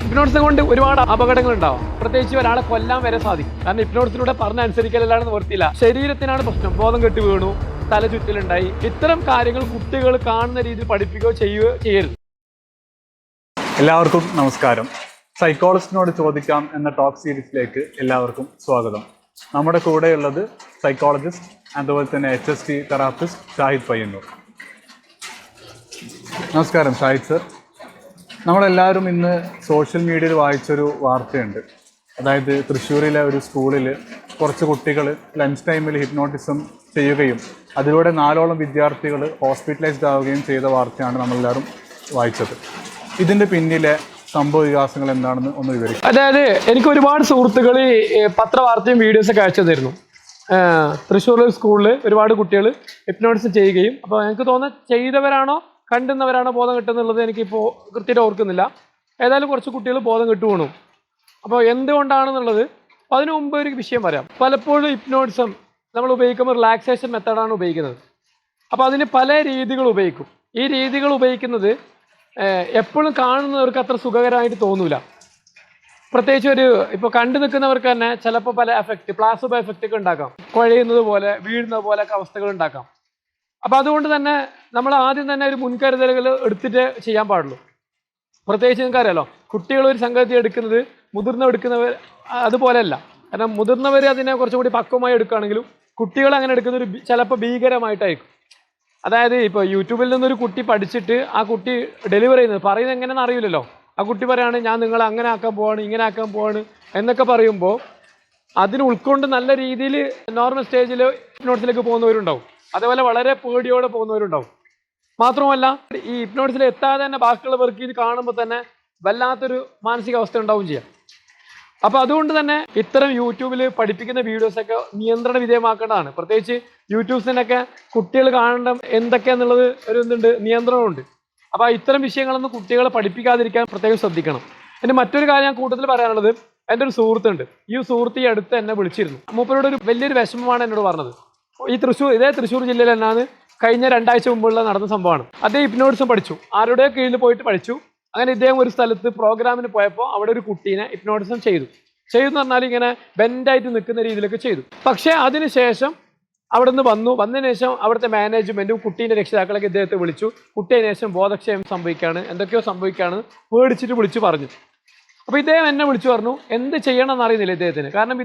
Hypnotism കൊണ്ട് ഒരുപാട് അപകടങ്ങൾ ഉണ്ടാവും. പ്രത്യേകിച്ച് ഒരാളെ കൊല്ലാൻ വരെ സാധിക്കും. കാരണം ഹിപ്നോട്ടിസിലൂടെ പറഞ്ഞ അനുസരിക്കലാണ് നിവർത്തിയില്ല. ശരീരത്തിനാണ് പ്രശ്നം. ബോധം കെട്ട് വീണു, തല ചുറ്റലുണ്ടായി. ഇത്തരം കാര്യങ്ങൾ കുട്ടികൾ കാണുന്ന രീതിയിൽ പഠിപ്പിക്കുകയോ ചെയ്യുകയോ ചെയ്യരുത്. എല്ലാവർക്കും നമസ്കാരം. സൈക്കോളജിസ്റ്റിനോട് ചോദിക്കാം എന്ന ടോക്ക് സീരീസിലേക്ക് എല്ലാവർക്കും സ്വാഗതം. നമ്മുടെ കൂടെയുള്ളത് സൈക്കോളജിസ്റ്റ് അതുപോലെ തന്നെ HST തെറാപ്പിസ്റ്റ് ഷാഹിദ് പയ്യന്നൂർ. നമസ്കാരം ഷാഹിദ് സർ. നമ്മളെല്ലാവരും ഇന്ന് സോഷ്യൽ മീഡിയയിൽ വായിച്ചൊരു വാർത്തയുണ്ട്. അതായത് തൃശ്ശൂരിലെ ഒരു സ്കൂളിൽ കുറച്ച് കുട്ടികൾ ലഞ്ച് ടൈമിൽ ഹിപ്നോട്ടിസം ചെയ്യുകയും അതിലൂടെ 4ഓളം വിദ്യാർത്ഥികൾ ഹോസ്പിറ്റലൈസ്ഡ് ആവുകയും ചെയ്ത വാർത്തയാണ് നമ്മളെല്ലാവരും വായിച്ചത്. ഇതിൻ്റെ പിന്നിലെ സംഭവ വികാസങ്ങൾ എന്താണെന്ന് ഒന്ന് വിവരിക്കും. അതായത് എനിക്ക് ഒരുപാട് സുഹൃത്തുക്കൾ പത്രവാർത്തയും വീഡിയോസൊക്കെ അയച്ചു തരുന്നു. തൃശ്ശൂരിലെ സ്കൂളിൽ ഒരുപാട് കുട്ടികൾ ഹിപ്നോട്ടിസം ചെയ്യുകയും, അപ്പോൾ എനിക്ക് തോന്നുന്നത് ചെയ്തവരാണോ കണ്ടുന്നവരാണോ ബോധം കിട്ടുന്നുള്ളത് എനിക്കിപ്പോൾ കൃത്യമായിട്ട് ഓർക്കുന്നില്ല. ഏതായാലും കുറച്ച് കുട്ടികൾ ബോധം കിട്ടുകയാണ്. അപ്പോൾ എന്തുകൊണ്ടാണെന്നുള്ളത് അതിനു മുമ്പ് ഒരു വിഷയം പറയാം. പലപ്പോഴും ഹിപ്നോട്ടിസം നമ്മൾ ഉപയോഗിക്കുമ്പോൾ റിലാക്സേഷൻ മെത്തേഡാണ് ഉപയോഗിക്കുന്നത്. അപ്പോൾ അതിന് പല രീതികൾ ഉപയോഗിക്കും. ഈ രീതികൾ ഉപയോഗിക്കുന്നത് എപ്പോഴും കാണുന്നവർക്ക് അത്ര സുഖകരമായിട്ട് തോന്നൂല. പ്രത്യേകിച്ച് ഇപ്പോൾ കണ്ടു നിൽക്കുന്നവർക്ക് തന്നെ ചിലപ്പോൾ പല എഫക്റ്റ്, പ്ലാസിബോ എഫക്റ്റ് ഒക്കെ ഉണ്ടാക്കാം. കുഴയുന്നത് പോലെ, വീഴുന്നത് പോലെയൊക്കെ അവസ്ഥകൾ ഉണ്ടാക്കാം. അപ്പോൾ അതുകൊണ്ട് തന്നെ നമ്മൾ ആദ്യം തന്നെ ഒരു മുൻകരുതലുകൾ എടുത്തിട്ട് ചെയ്യാൻ പാടുള്ളൂ. പ്രത്യേകിച്ച് നിങ്ങൾക്കറിയാലോ, കുട്ടികൾ ഒരു സംഗതി എടുക്കുന്നത് എടുക്കുന്നവർ അതുപോലെയല്ല. കാരണം മുതിർന്നവർ അതിനെ കുറച്ചും കൂടി പക്വമായി എടുക്കുകയാണെങ്കിലും കുട്ടികൾ അങ്ങനെ എടുക്കുന്നൊരു ചിലപ്പോൾ ഭീകരമായിട്ടായിരിക്കും. അതായത് ഇപ്പോൾ യൂട്യൂബിൽ നിന്നൊരു കുട്ടി പഠിച്ചിട്ട് ആ കുട്ടി ഡെലിവർ പറയുന്നത് എങ്ങനെയാണെന്ന് അറിയില്ലല്ലോ. ആ കുട്ടി പറയാണ് ഞാൻ നിങ്ങളെ അങ്ങനെ ആക്കാൻ പോവാണ്, ഇങ്ങനെ ആക്കാൻ പോവാണ് എന്നൊക്കെ പറയുമ്പോൾ അതിന് ഉൾക്കൊണ്ട് നല്ല രീതിയിൽ നോർമൽ സ്റ്റേജിൽ ഹിപ്നോട്ടിസിലേക്ക് പോകുന്നവരുണ്ടാവും. അതേപോലെ വളരെ പേടിയോടെ പോകുന്നവരുണ്ടാവും. മാത്രമല്ല ഈ ഹിപ്നോട്ടിസിൽ എത്താതെ തന്നെ ബാക്കിയുള്ളവർക്ക് ഇത് കാണുമ്പോൾ തന്നെ വല്ലാത്തൊരു മാനസികാവസ്ഥ ഉണ്ടാവും ചെയ്യാം. അപ്പോൾ അതുകൊണ്ട് തന്നെ ഇത്തരം യൂട്യൂബിൽ പഠിപ്പിക്കുന്ന വീഡിയോസൊക്കെ നിയന്ത്രണ വിധേയമാക്കേണ്ടതാണ്. പ്രത്യേകിച്ച് യൂട്യൂബ്സിനൊക്കെ കുട്ടികൾ കാണേണ്ട എന്തൊക്കെയാണെന്നുള്ളത് എന്തുണ്ട്, നിയന്ത്രണമുണ്ട്. അപ്പോൾ ഇത്തരം വിഷയങ്ങളൊന്നും കുട്ടികളെ പഠിപ്പിക്കാതിരിക്കാൻ പ്രത്യേകം ശ്രദ്ധിക്കണം. എൻ്റെ മറ്റൊരു കാര്യം ഞാൻ കൂട്ടത്തിൽ പറയാനുള്ളത്, എൻ്റെ ഒരു സുഹൃത്തുണ്ട്. ഈ സുഹൃത്ത് ഈ അടുത്ത് എന്നെ വിളിച്ചിരുന്നു. മൂപ്പരോട് ഒരു വലിയൊരു വിഷമമാണ് എന്നോട് പറഞ്ഞത്. ഇതേ തൃശ്ശൂർ ജില്ലയിൽ തന്നെയാണ് കഴിഞ്ഞ 2 ആഴ്ച മുമ്പുള്ള നടന്ന സംഭവമാണ്. അദ്ദേഹം ഹിപ്നോട്ടിസം പഠിച്ചു, ആരുടെ കീഴിൽ പോയിട്ട് പഠിച്ചു. അങ്ങനെ ഇദ്ദേഹം ഒരു സ്ഥലത്ത് പ്രോഗ്രാമിന് പോയപ്പോൾ അവിടെ ഒരു കുട്ടീനെ ഹിപ്നോട്ടിസം ചെയ്തു എന്ന് പറഞ്ഞാൽ ഇങ്ങനെ ബെൻഡായിട്ട് നിൽക്കുന്ന രീതിയിലൊക്കെ ചെയ്തു. പക്ഷേ അതിനുശേഷം അവിടെ നിന്ന് വന്നതിന് ശേഷം അവിടുത്തെ മാനേജ്മെൻറ്റും കുട്ടീൻ്റെ രക്ഷിതാക്കളൊക്കെ ഇദ്ദേഹത്തെ വിളിച്ചു. കുട്ടിയെ ശേഷം ബോധക്ഷയം സംഭവിക്കുകയാണ്, എന്തൊക്കെയോ സംഭവിക്കുകയാണ്, പേടിച്ചിട്ട് വിളിച്ചു പറഞ്ഞു. അപ്പോൾ ഇദ്ദേഹം എന്നെ വിളിച്ചു പറഞ്ഞു എന്ത് ചെയ്യണമെന്ന് അറിയുന്നില്ല ഇദ്ദേഹത്തിന്. കാരണം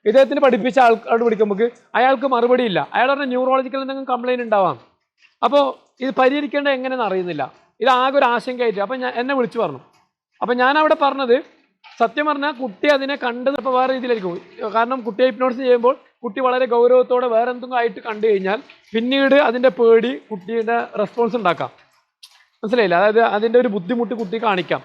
ഇദ്ദേഹത്തിന് പഠിപ്പിച്ച ആൾക്കാരോട് വിളിക്കുമ്പോൾ അയാൾക്ക് മറുപടി ഇല്ല. അയാൾ പറഞ്ഞ ന്യൂറോളജിക്കൽ എന്തെങ്കിലും കംപ്ലയിൻറ്റ് ഉണ്ടാവാം. അപ്പോൾ ഇത് പരിഹരിക്കേണ്ടത് എങ്ങനെയെന്ന് അറിയുന്നില്ല. ഇതാകെ ഒരു ആശങ്കയായിട്ട് അപ്പോൾ എന്നെ വിളിച്ചു പറഞ്ഞു. അപ്പോൾ ഞാൻ അവിടെ പറഞ്ഞത്, സത്യം പറഞ്ഞാൽ കുട്ടി അതിനെ കണ്ടത് ഇപ്പോൾ വേറെ രീതിയിലായിരിക്കും. കാരണം കുട്ടിയെ ഹിപ്നോട്ടിസം ചെയ്യുമ്പോൾ കുട്ടി വളരെ ഗൗരവത്തോടെ വേറെ എന്തെങ്കിലും ആയിട്ട് കണ്ടു കഴിഞ്ഞാൽ പിന്നീട് അതിൻ്റെ പേടി കുട്ടിയുടെ റെസ്പോൺസ് ഉണ്ടാക്കാം. മനസ്സിലായില്ല? അതായത് അതിൻ്റെ ഒരു ബുദ്ധിമുട്ട് കുട്ടി കാണിക്കാം.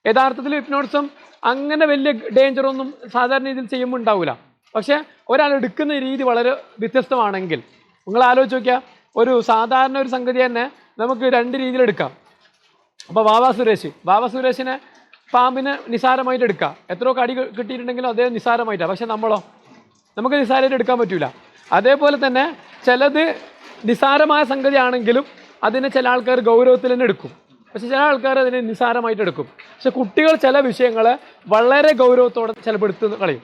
യഥാർത്ഥത്തിൽ ഹിപ്നോട്ടിസം അങ്ങനെ വലിയ ഡേഞ്ചറൊന്നും സാധാരണ രീതിയിൽ ചെയ്യുമ്പോൾ ഉണ്ടാവില്ല. പക്ഷേ ഒരാൾ എടുക്കുന്ന രീതി വളരെ വ്യത്യസ്തമാണെങ്കിൽ നിങ്ങൾ ആലോചിച്ച് നോക്കിയാൽ ഒരു സാധാരണ ഒരു സംഗതി തന്നെ നമുക്ക് 2 രീതിയിലെടുക്കാം. അപ്പോൾ വാവ സുരേഷിനെ പാമ്പിനെ നിസാരമായിട്ട് എടുക്കാം. എത്രയോ കടി കിട്ടിയിട്ടുണ്ടെങ്കിലും അതേ നിസാരമായിട്ടാണ്. പക്ഷെ നമുക്ക് നിസാരമായിട്ട് എടുക്കാൻ പറ്റില്ല. അതേപോലെ തന്നെ ചിലത് നിസാരമായ സംഗതിയാണെങ്കിലും അതിനെ ചില ആൾക്കാർ ഗൗരവത്തിൽ തന്നെ എടുക്കും. പക്ഷെ ചില ആൾക്കാർ അതിനെ നിസാരമായിട്ട് എടുക്കും. പക്ഷെ കുട്ടികൾ ചില വിഷയങ്ങളെ വളരെ ഗൗരവത്തോടെ ചിലപ്പോൾ എടുത്ത് കളയും.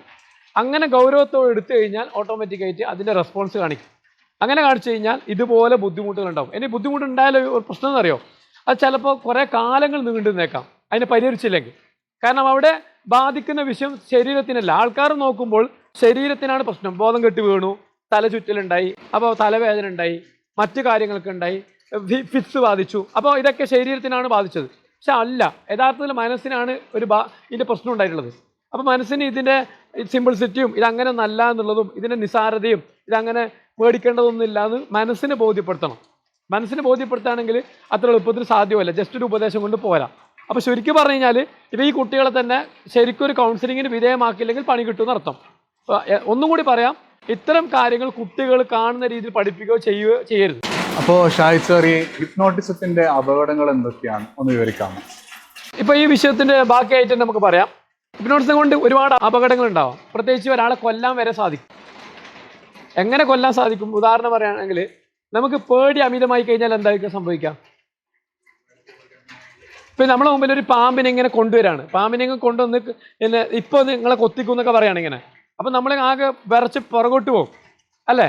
അങ്ങനെ ഗൗരവത്തോടെ എടുത്തു കഴിഞ്ഞാൽ ഓട്ടോമാറ്റിക്കായിട്ട് അതിൻ്റെ റെസ്പോൺസ് കാണിക്കും. അങ്ങനെ കാണിച്ചു കഴിഞ്ഞാൽ ഇതുപോലെ ബുദ്ധിമുട്ടുകളുണ്ടാവും. ഇനി ബുദ്ധിമുട്ടുണ്ടായാലും ഒരു പ്രശ്നം എന്നറിയോ, അത് ചിലപ്പോൾ കുറേ കാലങ്ങൾ നീണ്ടു നിന്നേക്കാം അതിനെ പരിഹരിച്ചില്ലെങ്കിൽ. കാരണം അവിടെ ബാധിക്കുന്ന വിഷയം ശരീരത്തിനല്ല. ആൾക്കാർ നോക്കുമ്പോൾ ശരീരത്തിനാണ് പ്രശ്നം. ബോധം കെട്ട് വീണു, തല ചുറ്റലുണ്ടായി, അപ്പോൾ തലവേദന ഉണ്ടായി, മറ്റു കാര്യങ്ങളൊക്കെ ഉണ്ടായി, ഫിറ്റ്സ് ബാധിച്ചു. അപ്പോൾ ഇതൊക്കെ ശരീരത്തിനാണ് ബാധിച്ചത്. പക്ഷെ അല്ല, യഥാർത്ഥത്തിൽ മനസ്സിനാണ് ഇതിൻ്റെ പ്രശ്നം ഉണ്ടായിട്ടുള്ളത്. അപ്പോൾ മനസ്സിന് ഇതിൻ്റെ സിമ്പിൾസിറ്റിയും ഇതങ്ങനെ നല്ല എന്നുള്ളതും ഇതിൻ്റെ നിസാരതയും ഇതങ്ങനെ പേടിക്കേണ്ടതൊന്നുമില്ല എന്ന് മനസ്സിനെ ബോധ്യപ്പെടുത്തണം. മനസ്സിനെ ബോധ്യപ്പെടുത്തുകയാണെങ്കിൽ അത്ര എളുപ്പത്തിൽ സാധ്യമല്ല. ജസ്റ്റ് ഒരു ഉപദേശം കൊണ്ട് പോരാ. അപ്പോൾ ശരിക്കും പറഞ്ഞു കഴിഞ്ഞാൽ ഈ കുട്ടികളെ തന്നെ ശരിക്കും ഒരു കൗൺസിലിങ്ങിന് വിധേയമാക്കിയില്ലെങ്കിൽ പണി കിട്ടുമെന്ന് അർത്ഥം. ഒന്നും കൂടി പറയാം, ഇത്തരം കാര്യങ്ങൾ കുട്ടികൾ കാണുന്ന രീതിയിൽ പഠിപ്പിക്കുകയോ ചെയ്യുകയോ ചെയ്യരുത്. അപ്പോൾ ഷാഹിദ് സർ, ഈ ഹിപ്നോട്ടിസത്തിൻ്റെ അപകടങ്ങൾ എന്തൊക്കെയാണ് ഒന്ന് വിവരിക്കാമോ? ഇപ്പോൾ ഈ വിഷയത്തിൻ്റെ ബാക്കിയായിട്ട് നമുക്ക് പറയാം. ഹിപ്നോട്ടിസം കൊണ്ട് ഒരുപാട് അപകടങ്ങൾ ഉണ്ടാവാം. പ്രത്യേകിച്ച് ഒരാളെ കൊല്ലാൻ വരെ സാധിക്കും. എങ്ങനെ കൊല്ലാൻ സാധിക്കും? ഉദാഹരണം പറയുകയാണെങ്കിൽ നമുക്ക് പേടി അമിതമായി കഴിഞ്ഞാൽ എന്തായിരിക്കും സംഭവിക്കാം? ഇപ്പം നമ്മളെ മുമ്പിൽ ഒരു പാമ്പിനെ ഇങ്ങനെ കൊണ്ടുവരാണ്, പാമ്പിനെ ഇങ്ങനെ കൊണ്ടുവന്ന് പിന്നെ ഇപ്പോൾ നിങ്ങളെ കൊത്തിക്കും എന്നൊക്കെ പറയുകയാണ് ഇങ്ങനെ. അപ്പം നമ്മൾ ആകെ വിറച്ച് പുറകോട്ട് പോകും അല്ലേ.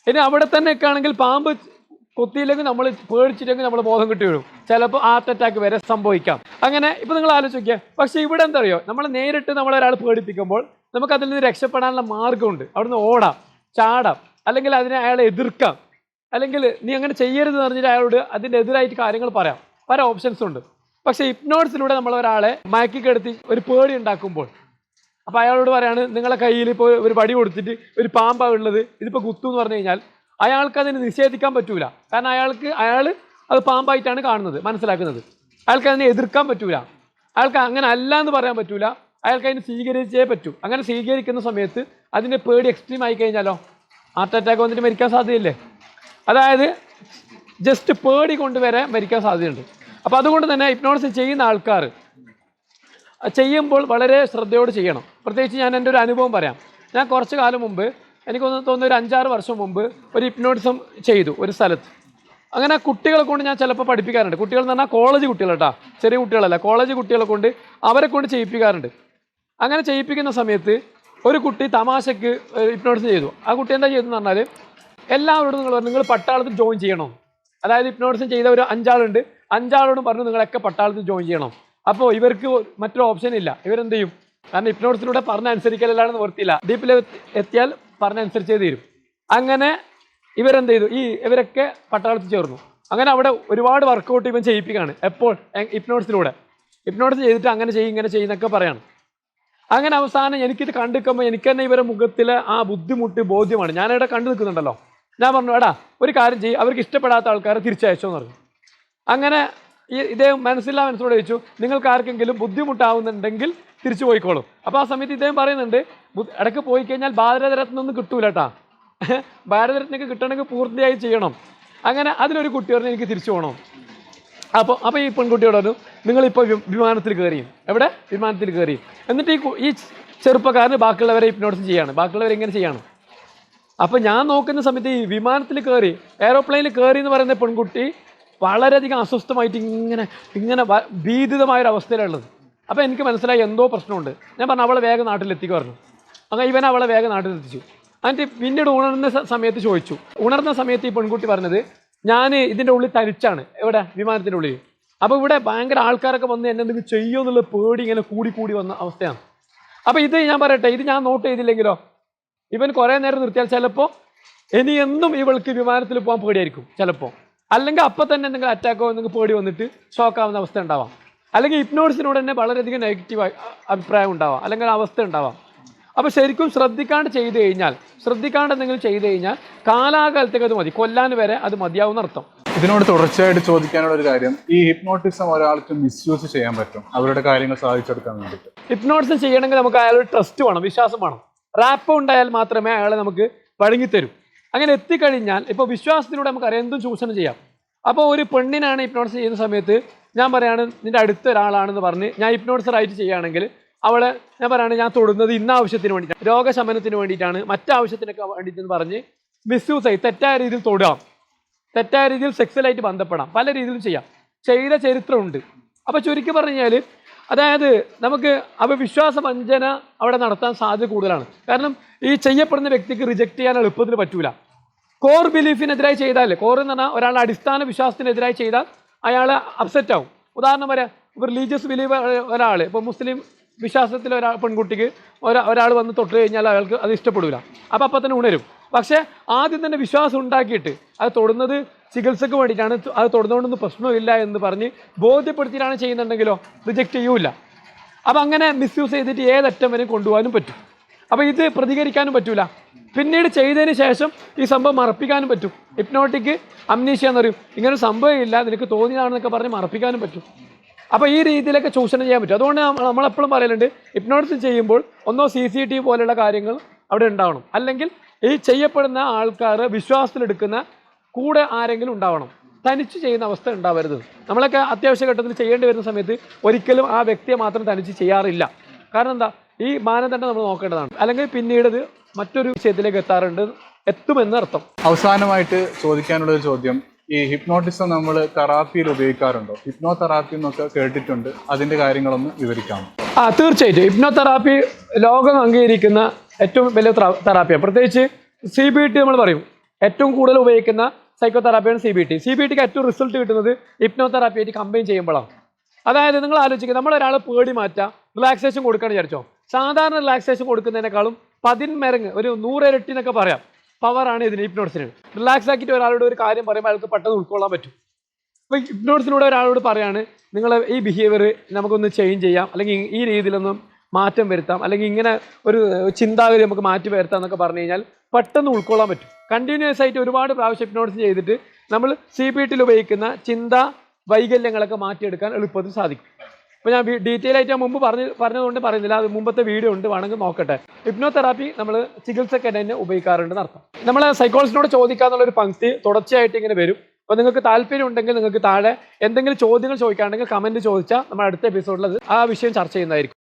ഇനി അവിടെ തന്നെ ഒക്കെ ആണെങ്കിൽ പാമ്പ് കൊത്തിയില്ലെങ്കിൽ നമ്മൾ പേടിച്ചിട്ടെങ്കിൽ നമ്മൾ ബോധം കിട്ടി വീഴും, ചിലപ്പോൾ ഹാർട്ട് അറ്റാക്ക് വരെ സംഭവിക്കാം. അങ്ങനെ ഇപ്പം നിങ്ങൾ ആലോചിക്കുക. പക്ഷേ ഇവിടെ എന്താ അറിയോ, നമ്മൾ നേരിട്ട് നമ്മളൊരാൾ പേടിപ്പിക്കുമ്പോൾ നമുക്ക് അതിൽ നിന്ന് രക്ഷപ്പെടാനുള്ള മാർഗ്ഗമുണ്ട്. അവിടുന്ന് ഓടാം, ചാടാം, അല്ലെങ്കിൽ അതിനെ അയാളെ എതിർക്കാം, അല്ലെങ്കിൽ നീ അങ്ങനെ ചെയ്യരുത് എന്ന് പറഞ്ഞിട്ട് അയാളോട് അതിൻ്റെ എതിരായിട്ട് കാര്യങ്ങൾ പറയാം. പല ഓപ്ഷൻസ് ഉണ്ട്. പക്ഷേ ഹിപ്നോസിസിലൂടെ നമ്മൾ ഒരാളെ മയക്കിക്കെടുത്തി ഒരു പേടി ഉണ്ടാക്കുമ്പോൾ അപ്പോൾ അയാളോട് പറയാണ്, നിങ്ങളെ കയ്യിൽ ഇപ്പോൾ ഒരു വടി കൊടുത്തിട്ട് ഒരു പാമ്പാണ് ഉള്ളത്, ഇതിപ്പോൾ കുത്തു എന്ന് പറഞ്ഞു കഴിഞ്ഞാൽ അയാൾക്ക് അതിന് നിഷേധിക്കാൻ പറ്റൂല. കാരണം അയാൾ അത് പാമ്പായിട്ടാണ് കാണുന്നത്, മനസ്സിലാക്കുന്നത്. അയാൾക്ക് അതിനെ എതിർക്കാൻ പറ്റൂല, അയാൾക്ക് അങ്ങനെ അല്ല എന്ന് പറയാൻ പറ്റൂല, അയാൾക്ക് അതിനെ സ്വീകരിച്ചേ പറ്റൂ. അങ്ങനെ സ്വീകരിക്കുന്ന സമയത്ത് അതിൻ്റെ പേടി എക്സ്ട്രീം ആയി കഴിഞ്ഞാലോ ഹാർട്ട് അറ്റാക്ക് വന്നിട്ട് മരിക്കാൻ സാധ്യതയില്ലേ. അതായത് ജസ്റ്റ് പേടി കൊണ്ടുവരെ മരിക്കാൻ സാധ്യതയുണ്ട്. അപ്പോൾ അതുകൊണ്ട് തന്നെ ഹിപ്നോസിസ് ചെയ്യുന്ന ആൾക്കാർ ചെയ്യുമ്പോൾ വളരെ ശ്രദ്ധയോട് ചെയ്യണം. പ്രത്യേകിച്ച് ഞാൻ എൻ്റെ ഒരു അനുഭവം പറയാം. ഞാൻ കുറച്ച് കാലം മുമ്പ്, എനിക്കൊന്ന് തോന്നുന്നു ഒരു 5-6 വർഷം മുമ്പ് ഒരു ഹിപ്നോട്ടിസം ചെയ്തു ഒരു സ്ഥലത്ത്. അങ്ങനെ കുട്ടികളെ കൊണ്ട് ഞാൻ ചിലപ്പോൾ പഠിപ്പിക്കാറുണ്ട്. കുട്ടികൾ എന്ന് പറഞ്ഞാൽ കോളേജ് കുട്ടികൾ കേട്ടോ, ചെറിയ കുട്ടികളല്ല, കോളേജ് കുട്ടികളെ കൊണ്ട് അവരെ കൊണ്ട് ചെയ്യിപ്പിക്കാറുണ്ട്. അങ്ങനെ ചെയ്യിപ്പിക്കുന്ന സമയത്ത് ഒരു കുട്ടി തമാശയ്ക്ക് ഹിപ്നോട്ടിസം ചെയ്തു. ആ കുട്ടി എന്താ ചെയ്തതെന്ന് പറഞ്ഞാൽ, എല്ലാവരോടും നിങ്ങൾ പട്ടാളത്തിൽ ജോയിൻ ചെയ്യണം. അതായത് ഹിപ്നോട്ടിസം ചെയ്ത ഒരു 5 ആളുണ്ട്, 5 ആളോടും പറഞ്ഞു നിങ്ങളൊക്കെ പട്ടാളത്തിൽ ജോയിൻ ചെയ്യണം. അപ്പോൾ ഇവർക്ക് മറ്റൊരു ഓപ്ഷൻ ഇല്ല. ഇവരെന്ത് ചെയ്യും? കാരണം ഹിപ്നോട്ടിസിലൂടെ പറഞ്ഞ അനുസരിക്കലാണെന്ന് നിർത്തിയില്ല, ഡീപ്പ് ലെവൽ എത്തിയാൽ പറഞ്ഞനുസരിച്ചേ തീരും. അങ്ങനെ ഇവരെന്ത് ചെയ്തു, ഇവരൊക്കെ പട്ടാളത്തിൽ ചേർന്നു. അങ്ങനെ അവിടെ ഒരുപാട് വർക്കൗട്ട് ഇവൻ ചെയ്യിപ്പിക്കുകയാണ്. എപ്പോൾ? ഹിപ്നോട്ടിസിലൂടെ. ഹിപ്നോട്ടിസ് ചെയ്തിട്ട് അങ്ങനെ ചെയ്യും ഇങ്ങനെ ചെയ്യുന്നൊക്കെ പറയാണ്. അങ്ങനെ അവസാനം എനിക്കിത് കണ്ടിരിക്കുമ്പോൾ എനിക്ക് തന്നെ ഇവരുടെ മുഖത്തിലെ ആ ബുദ്ധിമുട്ട് ബോധ്യമാണ്. ഞാനിവിടെ കണ്ടു നിൽക്കുന്നുണ്ടല്ലോ. ഞാൻ പറഞ്ഞു, എടാ ഒരു കാര്യം ചെയ്യും, അവർക്ക് ഇഷ്ടപ്പെടാത്ത ആൾക്കാരെ തിരിച്ചയച്ചോ എന്ന് പറഞ്ഞു. അങ്ങനെ ഇദ്ദേഹം മനസ്സിലോട് ചോദിച്ചു, നിങ്ങൾക്ക് ആർക്കെങ്കിലും ബുദ്ധിമുട്ടാവുന്നുണ്ടെങ്കിൽ തിരിച്ചു പോയിക്കോളും. അപ്പോൾ ആ സമയത്ത് ഇദ്ദേഹം പറയുന്നുണ്ട്, ഇടയ്ക്ക് പോയി കഴിഞ്ഞാൽ ഭാരതരത്നൊന്നും കിട്ടൂല കേട്ടാ, ഭാരതരത്നൊക്കെ കിട്ടണമെങ്കിൽ പൂർത്തിയായി ചെയ്യണം. അങ്ങനെ അതിലൊരു കുട്ടി പറഞ്ഞു എനിക്ക് തിരിച്ചു പോകണം. അപ്പോൾ ഈ പെൺകുട്ടിയോട് പറഞ്ഞു, നിങ്ങളിപ്പോൾ വിമാനത്തിൽ കയറിയും. എവിടെ? വിമാനത്തിൽ കയറിയും. എന്നിട്ട് ഈ ചെറുപ്പക്കാരന് ബാക്കിയുള്ളവരെ ഹിപ്നോട്ടിസം ചെയ്യാണ്, ബാക്കിയുള്ളവരെ എങ്ങനെ ചെയ്യാണ്. അപ്പോൾ ഞാൻ നോക്കുന്ന സമയത്ത് ഈ വിമാനത്തിൽ കയറി, എയറോപ്ലെയിനിൽ കയറി എന്ന് പറയുന്ന പെൺകുട്ടി വളരെയധികം അസ്വസ്ഥമായിട്ട് ഇങ്ങനെ ഭീതിതമായൊരവസ്ഥയിലുള്ളത്. അപ്പോൾ എനിക്ക് മനസ്സിലായി എന്തോ പ്രശ്നമുണ്ട്. ഞാൻ പറഞ്ഞു അവളെ വേഗം നാട്ടിലെത്തിക്കുക പറഞ്ഞു. അങ്ങനെ ഇവൻ അവളെ വേഗം നാട്ടിലെത്തിച്ചു. എന്നിട്ട് പിന്നീട് ഉണർന്ന സമയത്ത് ചോദിച്ചു. ഉണർന്ന സമയത്ത് ഈ പെൺകുട്ടി പറഞ്ഞത്, ഞാൻ ഇതിൻ്റെ ഉള്ളിൽ തനിച്ചാണ്. എവിടെ? വിമാനത്തിൻ്റെ ഉള്ളിൽ. അപ്പോൾ ഇവിടെ ഭയങ്കര ആൾക്കാരൊക്കെ വന്ന് എന്നെ എന്തെങ്കിലും ചെയ്യുമോ എന്നുള്ള പേടി ഇങ്ങനെ കൂടി വന്ന അവസ്ഥയാണ്. അപ്പോൾ ഇത് ഞാൻ പറയട്ടെ, ഇത് ഞാൻ നോട്ട് ചെയ്തില്ലെങ്കിലോ, ഇവൻ കുറേ നേരം നിർത്തിയാൽ ചിലപ്പോൾ ഇനി എന്നും ഇവൾക്ക് വിമാനത്തിൽ പോകാൻ പേടിയായിരിക്കും ചിലപ്പോൾ. അല്ലെങ്കിൽ അപ്പം തന്നെ എന്തെങ്കിലും അറ്റാക്കോ എന്തെങ്കിലും പേടി വന്നിട്ട് ഷോക്കാവുന്ന അവസ്ഥ ഉണ്ടാവാം. അല്ലെങ്കിൽ ഹിപ്നോസിനോട് തന്നെ വളരെയധികം നെഗറ്റീവ് അഭിപ്രായം ഉണ്ടാവാം, അല്ലെങ്കിൽ അവസ്ഥ ഉണ്ടാവാം. അപ്പോൾ ശരിക്കും ശ്രദ്ധിക്കാണ്ട് എന്തെങ്കിലും ചെയ്തു കഴിഞ്ഞാൽ കാലാകാലത്തേക്ക് അത് മതി, കൊല്ലാൻ വരെ അത് മതിയാവുന്ന അർത്ഥം. ഇതിനോട് തുടർച്ചയായിട്ട് ചോദിക്കാനുള്ള ഒരു കാര്യം, ഈ ഹിപ്നോട്ടിസം ഒരാൾക്ക് മിസ്യൂസ് ചെയ്യാൻ പറ്റും അവരുടെ കാര്യങ്ങൾ സാധിച്ചെടുക്കാൻ വേണ്ടിയിട്ട്? ഹിപ്നോട്ടിസം ചെയ്യണമെങ്കിൽ നമുക്ക് അയാളൊരു ട്രസ്റ്റ് വേണം, വിശ്വാസം വേണം. റാപ്പ് ഉണ്ടായാൽ മാത്രമേ അയാളെ നമുക്ക് വഴങ്ങിത്തരും. അങ്ങനെ എത്തിക്കഴിഞ്ഞാൽ ഇപ്പോൾ വിശ്വാസത്തിലൂടെ നമുക്കറിയാം എന്തും ചൂഷണം ചെയ്യാം. അപ്പോൾ ഒരു പെണ്ണിനാണ് ഹിപ്നോട്ടിസം ചെയ്യുന്ന സമയത്ത് ഞാൻ പറയാണ്, നിൻ്റെ അടുത്ത ഒരാളാണെന്ന് പറഞ്ഞ് ഞാൻ ഹിപ്നോട്ടിസറായിട്ട് ചെയ്യുകയാണെങ്കിൽ അവളെ ഞാൻ പറയുകയാണ്, ഞാൻ തൊടുന്നത് ഇന്ന ആവശ്യത്തിന് വേണ്ടിയിട്ടാണ്, രോഗശമനത്തിന് വേണ്ടിയിട്ടാണ്, മറ്റാവശ്യത്തിനൊക്കെ വേണ്ടിയിട്ടെന്ന് പറഞ്ഞ് മിസ്യൂസ് ആയി തെറ്റായ രീതിയിൽ തൊടാം, തെറ്റായ രീതിയിൽ സെക്സ്വലായിട്ട് ബന്ധപ്പെടാം, പല രീതിയിലും ചെയ്യാം. ചെയ്ത ചരിത്രമുണ്ട്. അപ്പോൾ ചുരുക്കി പറഞ്ഞാൽ അതായത് നമുക്ക് വിശ്വാസ വഞ്ചന അവിടെ നടത്താൻ സാധ്യത കൂടുതലാണ്. കാരണം ഈ ചെയ്യപ്പെടുന്ന വ്യക്തിക്ക് റിജക്റ്റ് ചെയ്യാൻ എളുപ്പത്തിൽ പറ്റൂല. കോർ ബിലീഫിനെതിരായി ചെയ്താൽ, കോർ എന്ന് പറഞ്ഞാൽ ഒരാളുടെ അടിസ്ഥാന വിശ്വാസത്തിനെതിരായി ചെയ്താൽ അയാൾ അപ്സെറ്റ് ആവും. ഉദാഹരണം പറയാം, ഇപ്പോൾ റിലീജിയസ് ബിലീവ് ഒരാൾ, ഇപ്പോൾ മുസ്ലിം വിശ്വാസത്തിൽ പെൺകുട്ടിക്ക് ഒരാൾ വന്ന് തൊട്ട് കഴിഞ്ഞാൽ അയാൾക്ക് അത് ഇഷ്ടപ്പെടില്ല. അപ്പം തന്നെ ഉണരും. പക്ഷേ ആദ്യം തന്നെ വിശ്വാസം ഉണ്ടാക്കിയിട്ട് അത് തൊടുന്നത് ചികിത്സക്ക് വേണ്ടിയിട്ടാണ്, അത് തൊടുന്നതുകൊണ്ടൊന്നും പ്രശ്നമില്ല എന്ന് പറഞ്ഞ് ബോധ്യപ്പെടുത്തിയിട്ടാണ് ചെയ്യുന്നുണ്ടെങ്കിലോ റിജക്റ്റ് ചെയ്യൂല. അപ്പം അങ്ങനെ മിസ്യൂസ് ചെയ്തിട്ട് ഏതറ്റം വരെ കൊണ്ടുപോകാനും പറ്റും. അപ്പോൾ ഇത് പ്രതികരിക്കാനും പറ്റൂല. പിന്നീട് ചെയ്തതിന് ശേഷം ഈ സംഭവം മറപ്പിക്കാനും പറ്റും. ഹിപ്നോട്ടിക് അംനീഷ്യ എന്ന് പറയും. ഇങ്ങനെ സംഭവമില്ല, നിനക്ക് തോന്നിയതാണെന്നൊക്കെ പറഞ്ഞ് മറപ്പിക്കാനും പറ്റും. അപ്പോൾ ഈ രീതിയിലൊക്കെ ചൂഷണം ചെയ്യാൻ പറ്റും. അതുകൊണ്ട് നമ്മളെപ്പോഴും പറയലുണ്ട്, ഹിപ്നോട്ടിസം ചെയ്യുമ്പോൾ ഒന്നോ CCTV പോലെയുള്ള കാര്യങ്ങൾ അവിടെ ഉണ്ടാവണം, അല്ലെങ്കിൽ ഈ ചെയ്യപ്പെടുന്ന ആൾക്കാർ വിശ്വാസത്തിലെടുക്കുന്ന കൂടെ ആരെങ്കിലും ഉണ്ടാവണം. തനിച്ച് ചെയ്യുന്ന അവസ്ഥ ഉണ്ടാവരുത്. നമ്മളൊക്കെ അത്യാവശ്യ ഘട്ടത്തിൽ ചെയ്യേണ്ടി വരുന്ന സമയത്ത് ഒരിക്കലും ആ വ്യക്തിയെ മാത്രം തനിച്ച് ചെയ്യാറില്ല. കാരണം എന്താ, ഈ മാനദണ്ഡം നമ്മൾ നോക്കേണ്ടതാണ്. അല്ലെങ്കിൽ പിന്നീട് ഇത് മറ്റൊരു വിഷയത്തിലേക്ക് എത്തുമെന്ന് അർത്ഥം. അവസാനമായിട്ട് ചോദിക്കാനുള്ള ഒരു ചോദ്യം, ഈ ഹിപ്നോട്ടിസം നമ്മൾ തെറാപ്പിയിൽ ഉപയോഗിക്കാറുണ്ടോ? ഹിപ്നോ തെറാപ്പി എന്നൊക്കെ കേട്ടിട്ടുണ്ട്, അതിന്റെ കാര്യങ്ങളൊന്ന് വിവരിക്കാമോ? തീർച്ചയായിട്ടും ഹിപ്നോതെറാപ്പി ലോകം അംഗീകരിക്കുന്ന ഏറ്റവും വലിയ തെറാപ്പിയാണ്. പ്രത്യേകിച്ച് CBT നമ്മൾ പറയും, ഏറ്റവും കൂടുതൽ ഉപയോഗിക്കുന്ന സൈക്കോതെറാപ്പിയാണ് CBT. CBTക്ക് ഏറ്റവും റിസൾട്ട് കിട്ടുന്നത് ഹിപ്നോതെറാപ്പിയായിട്ട് കമ്പൈൻ ചെയ്യുമ്പോഴാണ്. അതായത് നിങ്ങൾ ആലോചിക്കുക, നമ്മളൊരാൾ പേടി മാറ്റുക, റിലാക്സേഷൻ കൊടുക്കുകയെന്ന് വിചാരിച്ചോ, സാധാരണ റിലാക്സേഷൻ കൊടുക്കുന്നതിനേക്കാളും 10 മടങ്ങ്, ഒരു 100 ഇരട്ടി എന്നൊക്കെ പറയാം, പവറാണ് ഇതിന് ഹിപ്നോട്ടിസിന്. റിലാക്സ് ആക്കിയിട്ട് ഒരാളോട് ഒരു കാര്യം പറയുമ്പോൾ അയാൾക്ക് പെട്ടെന്ന് ഉൾക്കൊള്ളാൻ പറ്റും. അപ്പോൾ ഹിപ്നോട്ടിസിലൂടെ ഒരാളോട് പറയാണ്, നിങ്ങൾ ഈ ബിഹേവിയർ നമുക്കൊന്ന് ചേഞ്ച് ചെയ്യാം, അല്ലെങ്കിൽ ഈ രീതിയിലൊന്നും മാറ്റം വരുത്താം, അല്ലെങ്കിൽ ഇങ്ങനെ ഒരു ചിന്താഗതി നമുക്ക് മാറ്റി വരുത്താം എന്നൊക്കെ പറഞ്ഞു കഴിഞ്ഞാൽ പെട്ടെന്ന് ഉൾക്കൊള്ളാൻ പറ്റും. കണ്ടിന്യൂസ് ആയിട്ട് ഒരുപാട് പ്രാവശ്യം ഹിപ്നോട്ടിസ് ചെയ്തിട്ട് നമ്മൾ CBTയിൽ ഉപയോഗിക്കുന്ന ചിന്താ വൈകല്യങ്ങളൊക്കെ മാറ്റിയെടുക്കാൻ എളുപ്പത്തിൽ സാധിക്കും. അപ്പോൾ ഞാൻ ഡീറ്റെയിൽ ആയിട്ട് ഞാൻ മുമ്പ് പറഞ്ഞതുകൊണ്ട് പറയുന്നില്ല, അത് മുമ്പത്തെ വീഡിയോ ഉണ്ട്, വേണമെങ്കിൽ നോക്കട്ടെ. ഹിപ്നോതെറാപ്പി നമ്മൾ ചികിത്സയ്ക്ക് തന്നെ ഉപയോഗിക്കാറുണ്ടെന്ന് അർത്ഥം. നമ്മളെ സൈക്കോളജിസ്റ്റിനോട് ചോദിക്കാന്നുള്ളൊരു പങ്ക്തി തുടർച്ചയായിട്ട് ഇങ്ങനെ വരും. അപ്പോൾ നിങ്ങൾക്ക് താല്പര്യം ഉണ്ടെങ്കിൽ നിങ്ങൾക്ക് താഴെ എന്തെങ്കിലും ചോദ്യങ്ങൾ ചോദിക്കാനുണ്ടെങ്കിൽ കമൻറ്റ് ചോദിച്ചാൽ നമ്മൾ അടുത്ത എപ്പിസോഡിൽ ആ വിഷയം ചർച്ച ചെയ്യുന്നതായിരിക്കും.